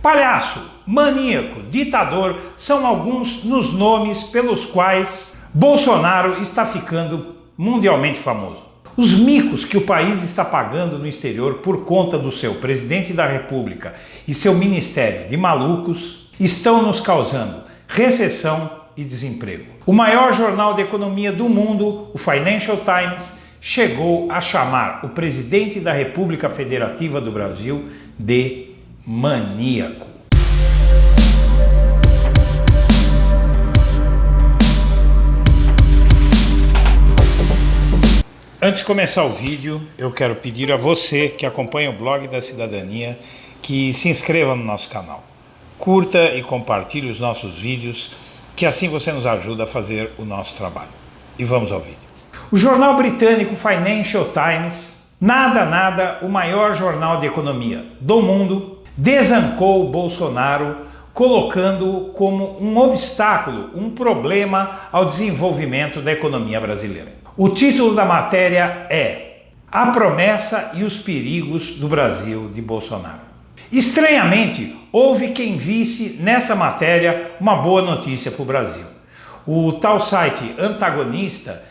Palhaço, maníaco, ditador são alguns dos nomes pelos quais Bolsonaro está ficando mundialmente famoso. Os micos que o país está pagando no exterior por conta do seu presidente da República e seu ministério de malucos estão nos causando recessão e desemprego. O maior jornal de economia do mundo, o Financial Times, chegou a chamar o presidente da República Federativa do Brasil de maníaco. Antes de começar o vídeo, eu quero pedir a você que acompanha o Blog da Cidadania que se inscreva no nosso canal. Curta e compartilhe os nossos vídeos, que assim você nos ajuda a fazer o nosso trabalho. E vamos ao vídeo. O jornal britânico Financial Times, o maior jornal de economia do mundo, desancou Bolsonaro, colocando-o como um obstáculo, um problema ao desenvolvimento da economia brasileira. O título da matéria é A Promessa e os Perigos do Brasil de Bolsonaro. Estranhamente, houve quem visse nessa matéria uma boa notícia para o Brasil. O tal site antagonista,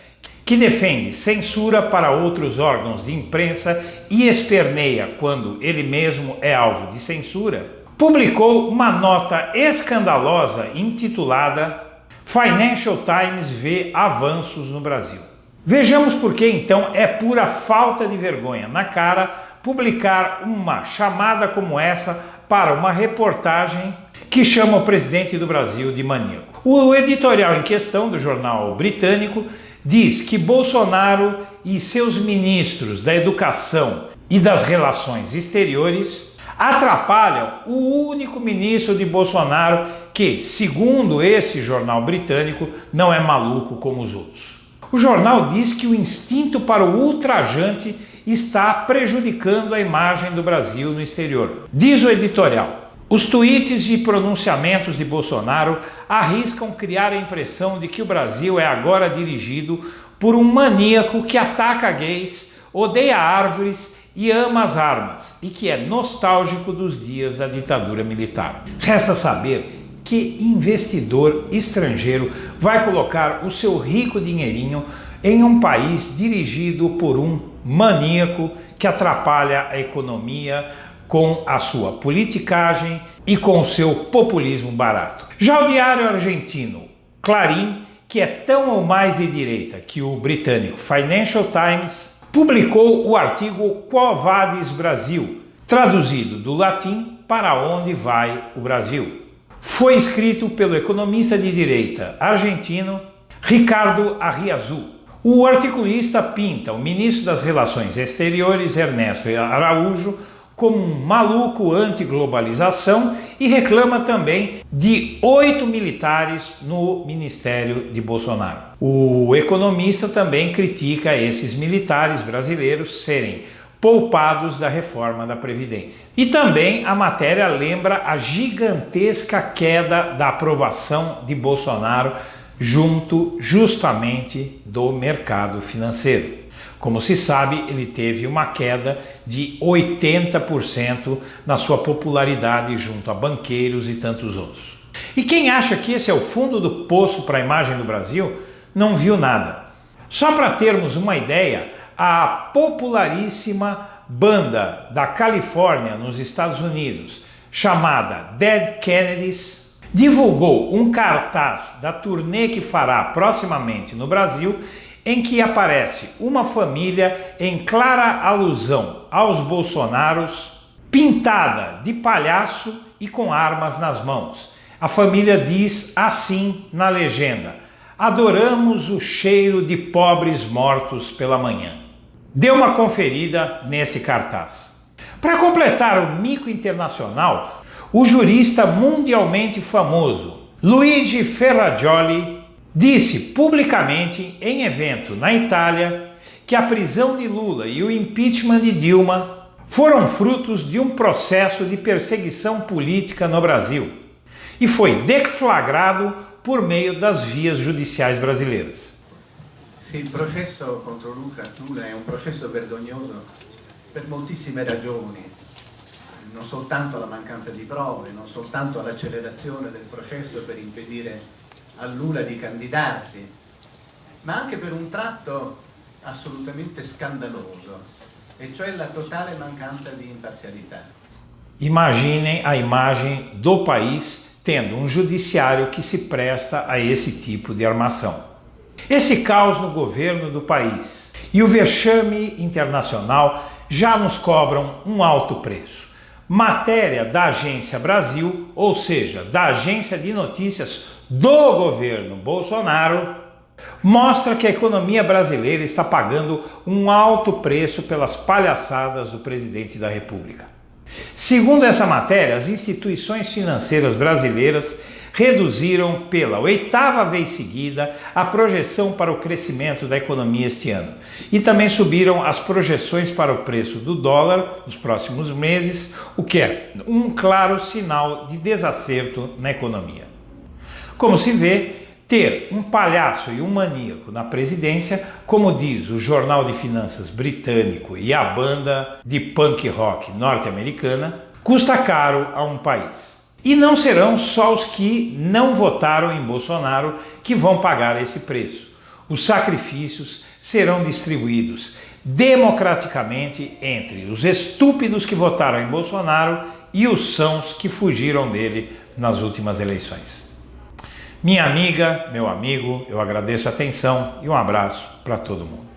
que defende censura para outros órgãos de imprensa e esperneia quando ele mesmo é alvo de censura, publicou uma nota escandalosa intitulada Financial Times vê avanços no Brasil. Vejamos por que então é pura falta de vergonha na cara publicar uma chamada como essa para uma reportagem que chama o presidente do Brasil de maníaco. O editorial em questão do jornal britânico diz que Bolsonaro e seus ministros da Educação e das Relações Exteriores atrapalham o único ministro de Bolsonaro que, segundo esse jornal britânico, não é maluco como os outros. O jornal diz que o instinto para o ultrajante está prejudicando a imagem do Brasil no exterior. Diz o editorial: os tweets e pronunciamentos de Bolsonaro arriscam criar a impressão de que o Brasil é agora dirigido por um maníaco que ataca gays, odeia árvores e ama as armas, e que é nostálgico dos dias da ditadura militar. Resta saber que investidor estrangeiro vai colocar o seu rico dinheirinho em um país dirigido por um maníaco que atrapalha a economia com a sua politicagem e com o seu populismo barato. Já o diário argentino Clarín, que é tão ou mais de direita que o britânico Financial Times, publicou o artigo Quo Vadis Brasil, traduzido do latim Para Onde Vai o Brasil. Foi escrito pelo economista de direita argentino Ricardo Arriazu. O articulista pinta o ministro das Relações Exteriores, Ernesto Araújo, como um maluco anti-globalização e reclama também de 8 militares no ministério de Bolsonaro. O economista também critica esses militares brasileiros serem poupados da reforma da Previdência. E também a matéria lembra a gigantesca queda da aprovação de Bolsonaro junto justamente do mercado financeiro. Como se sabe, ele teve uma queda de 80% na sua popularidade junto a banqueiros e tantos outros. E quem acha que esse é o fundo do poço para a imagem do Brasil, não viu nada. Só para termos uma ideia, a popularíssima banda da Califórnia, nos Estados Unidos, chamada Dead Kennedys, divulgou um cartaz da turnê que fará proximamente no Brasil, em que aparece uma família em clara alusão aos Bolsonaros, pintada de palhaço e com armas nas mãos. A família diz assim na legenda: adoramos o cheiro de pobres mortos pela manhã. Dê uma conferida nesse cartaz. Para completar o mico internacional, o jurista mundialmente famoso Luigi Ferrajoli disse publicamente em evento na Itália que a prisão de Lula e o impeachment de Dilma foram frutos de um processo de perseguição política no Brasil e foi deflagrado por meio das vias judiciais brasileiras. Sì, il processo contro Lula è un processo vergognoso per moltissime ragioni. non soltanto alla mancanza di prove, non soltanto all'accelerazione del processo per impedire a Lula di candidarsi, ma anche per un tratto assolutamente scandaloso, e cioè la totale mancanza di imparcialità. Imaginem a imagem do país tendo um judiciário que se presta a esse tipo de armação. Esse caos no governo do país e o vexame internacional já nos cobram um alto preço. Matéria da Agência Brasil, ou seja, da agência de notícias do governo Bolsonaro, mostra que a economia brasileira está pagando um alto preço pelas palhaçadas do presidente da República. Segundo essa matéria, as instituições financeiras brasileiras reduziram pela 8ª vez seguida a projeção para o crescimento da economia este ano e também subiram as projeções para o preço do dólar nos próximos meses, o que é um claro sinal de desacerto na economia. Como se vê, ter um palhaço e um maníaco na presidência, como diz o Jornal de Finanças britânico e a banda de punk rock norte-americana, custa caro a um país. E não serão só os que não votaram em Bolsonaro que vão pagar esse preço. Os sacrifícios serão distribuídos democraticamente entre os estúpidos que votaram em Bolsonaro e os sãos que fugiram dele nas últimas eleições. Minha amiga, meu amigo, eu agradeço a atenção e um abraço para todo mundo.